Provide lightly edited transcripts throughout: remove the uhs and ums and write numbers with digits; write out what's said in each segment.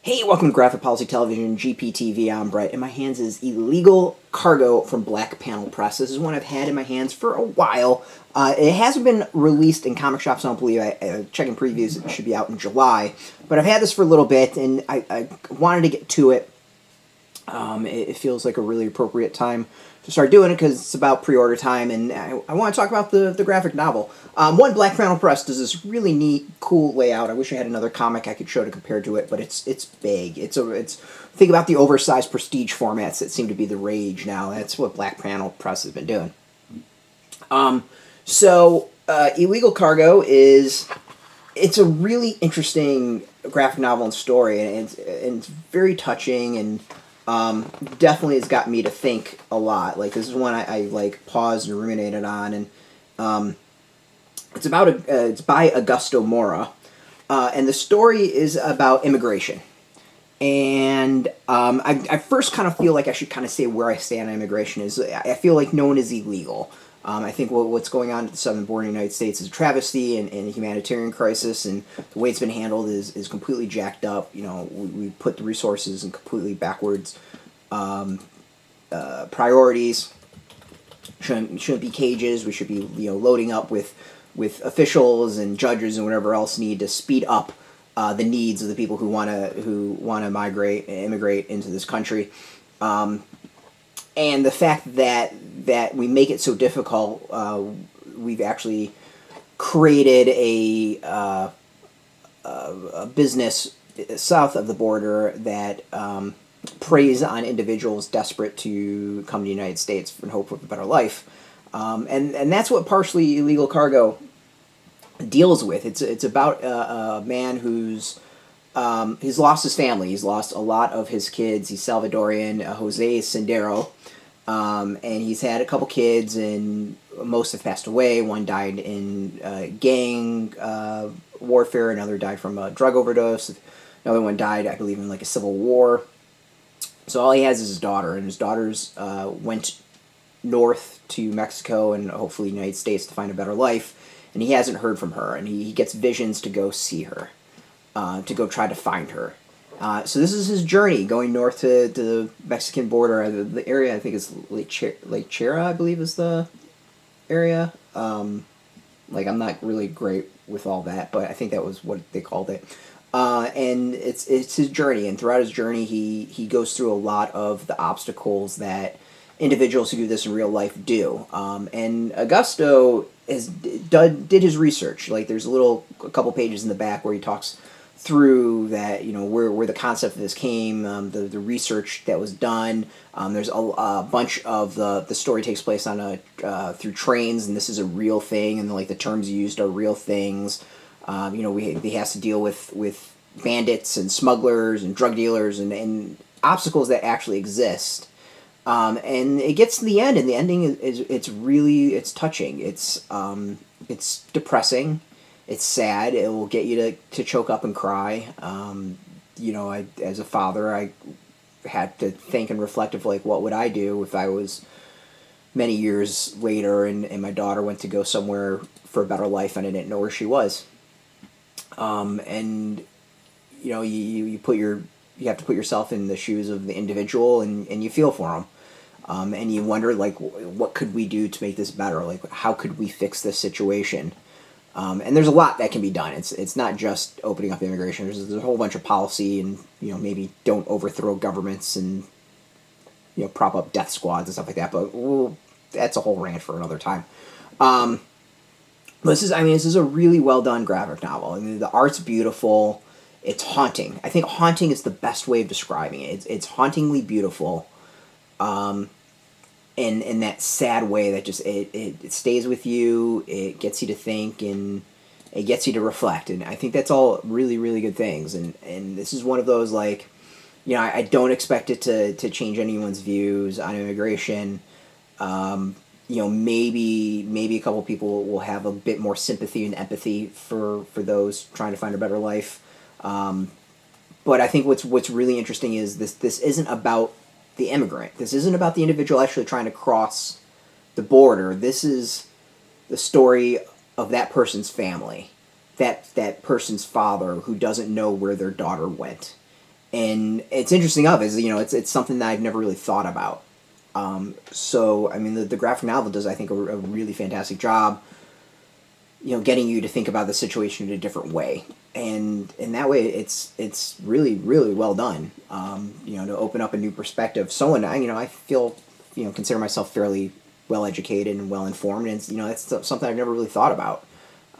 Hey, welcome to Graphic Policy Television, GPTV. I'm Brett. In my hands is Illegal Cargo from Black Panel Press. This is one I've had in my hands for a while. It hasn't been released in comic shops, I don't believe. Checking previews, it should be out in July. But I've had this for a little bit, and I wanted to get to it. It feels like a really appropriate time to start doing it because it's about pre-order time, and I want to talk about the graphic novel. Black Panel Press does this really neat, cool layout. I wish I had another comic I could show to compare to it, but it's big. Think about the oversized prestige formats that seem to be the rage now. That's what Black Panel Press has been doing. Illegal Cargo it's a really interesting graphic novel and story, and it's very touching, and definitely has got me to think a lot. Like, this is one I like paused and ruminated on, and it's by Augusto Mora, and the story is about immigration. And I first kind of feel like I should kind of say where I stand on immigration. I feel like no one is illegal. I think what's going on at the southern border of the United States is a travesty and a humanitarian crisis, and the way it's been handled is completely jacked up. We put the resources in completely backwards priorities. Shouldn't be cages. We should be loading up with officials and judges and whatever else need to speed up the needs of the people who want to immigrate into this country. And the fact that we make it so difficult, we've actually created a business south of the border that preys on individuals desperate to come to the United States in hope of a better life. And that's what partially Illegal Cargo deals with. It's about a man he's lost his family. He's lost a lot of his kids. He's Salvadorian, Jose Sendero, and he's had a couple kids, and most have passed away. One died in gang warfare. Another died from a drug overdose. Another one died, I believe, in like a civil war. So all he has is his daughter, and his daughters went north to Mexico and hopefully the United States to find a better life, and he hasn't heard from her, and he gets visions to go see her. To go try to find her. So this is his journey, going north to the Mexican border. The area, I think, is Lake Chera, I believe, is the area. I'm not really great with all that, but I think that was what they called it. And it's his journey, and throughout his journey, he goes through a lot of the obstacles that individuals who do this in real life do. And Augusto did his research. Like, there's a couple pages in the back where he talks through that, where the concept of this came, the research that was done. There's a bunch of the story takes place on through trains, and this is a real thing, and the terms used are real things. He has to deal with bandits and smugglers and drug dealers and obstacles that actually exist. And it gets to the end, and the ending it's touching. It's depressing. It's sad. It will get you to choke up and cry. As a father, I had to think and reflect of what would I do if I was many years later and my daughter went to go somewhere for a better life and I didn't know where she was. You have to put yourself in the shoes of the individual, and you feel for them. And you wonder, what could we do to make this better? How could we fix this situation? And there's a lot that can be done. It's not just opening up immigration. There's a whole bunch of policy, and maybe don't overthrow governments and prop up death squads and stuff like that. But that's a whole rant for another time. This is a really well done graphic novel. I mean, the art's beautiful. It's haunting. I think haunting is the best way of describing it. It's hauntingly beautiful. In that sad way that just it stays with you, it gets you to think, and it gets you to reflect, and I think that's all really, really good things, and this is one of those, I don't expect it to change anyone's views on immigration. Maybe a couple people will have a bit more sympathy and empathy for those trying to find a better life, but I think what's really interesting is this isn't about the immigrant. This isn't about the individual actually trying to cross the border. This is the story of that person's family, that person's father who doesn't know where their daughter went, And it's interesting is, it's something that I've never really thought about. So, I mean, the graphic novel does, I think, a really fantastic job, getting you to think about the situation in a different way. And in that way, it's really, really well done, to open up a new perspective. Someone, I feel, consider myself fairly well-educated and well-informed, and, that's something I've never really thought about.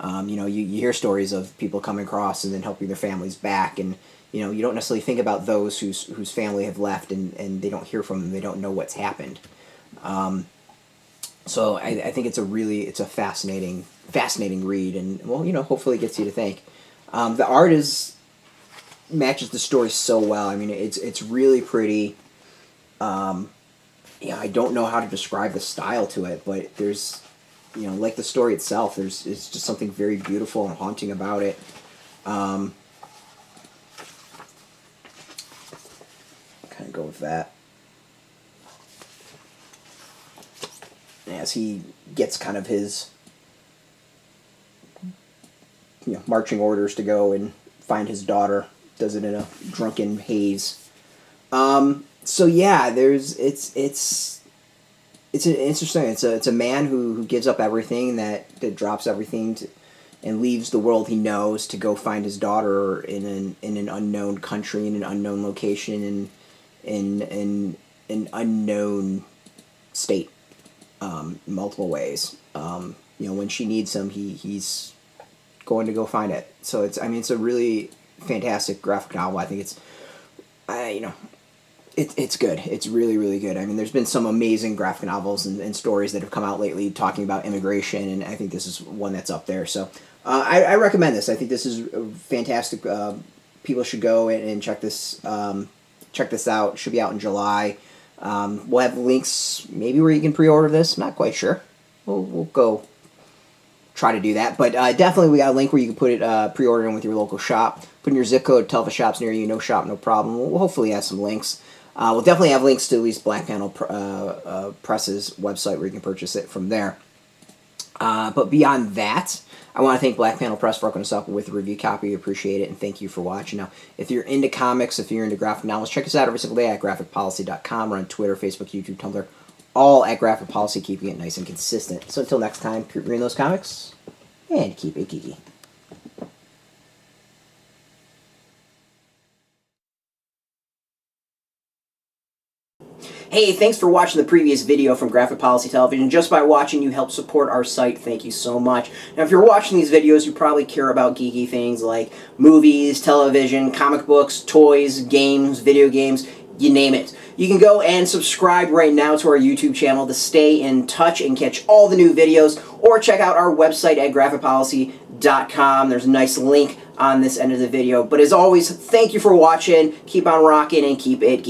You hear stories of people coming across and then helping their families back, and, you don't necessarily think about those whose family have left and they don't hear from them, they don't know what's happened. So I think it's a fascinating read, and, well, hopefully it gets you to think. The art matches the story so well. I mean, it's really pretty. I don't know how to describe the style to it, but there's, like the story itself, it's just something very beautiful and haunting about it. Kind of go with that. As he gets kind of his marching orders to go and find his daughter, does it in a drunken haze. So yeah, it's an interesting. It's a man who gives up everything, that drops everything and leaves the world he knows to go find his daughter in an unknown country, in an unknown location, in an unknown state, in multiple ways. When she needs him, he's going to go find it. So it's a really fantastic graphic novel. I think it's good. It's really, really good. I mean, there's been some amazing graphic novels and stories that have come out lately talking about immigration, and I think this is one that's up there. So I recommend this. I think this is fantastic. People should go and check this out. It should be out in July. We'll have links maybe where you can pre-order this. I'm not quite sure. We'll go try to do that. But definitely we got a link where you can put it, pre-order in with your local shop. Put in your zip code, tell if a shop's near you, no shop, no problem. We'll hopefully have some links. We'll definitely have links to at least Black Panel Press's website where you can purchase it from there. But beyond that, I want to thank Black Panel Press for hooking us up with a review copy. We appreciate it, and thank you for watching. Now, if you're into comics, if you're into graphic novels, check us out every single day at graphicpolicy.com. We're on Twitter, Facebook, YouTube, Tumblr, all at Graphic Policy, keeping it nice and consistent. So until next time, keep reading those comics, and keep it geeky. Hey, thanks for watching the previous video from Graphic Policy Television. Just by watching, you help support our site. Thank you so much. Now, if you're watching these videos, you probably care about geeky things like movies, television, comic books, toys, games, video games, you name it. You can go and subscribe right now to our YouTube channel to stay in touch and catch all the new videos, or check out our website at graphicpolicy.com. There's a nice link on this end of the video. But as always, thank you for watching. Keep on rocking and keep it geeky.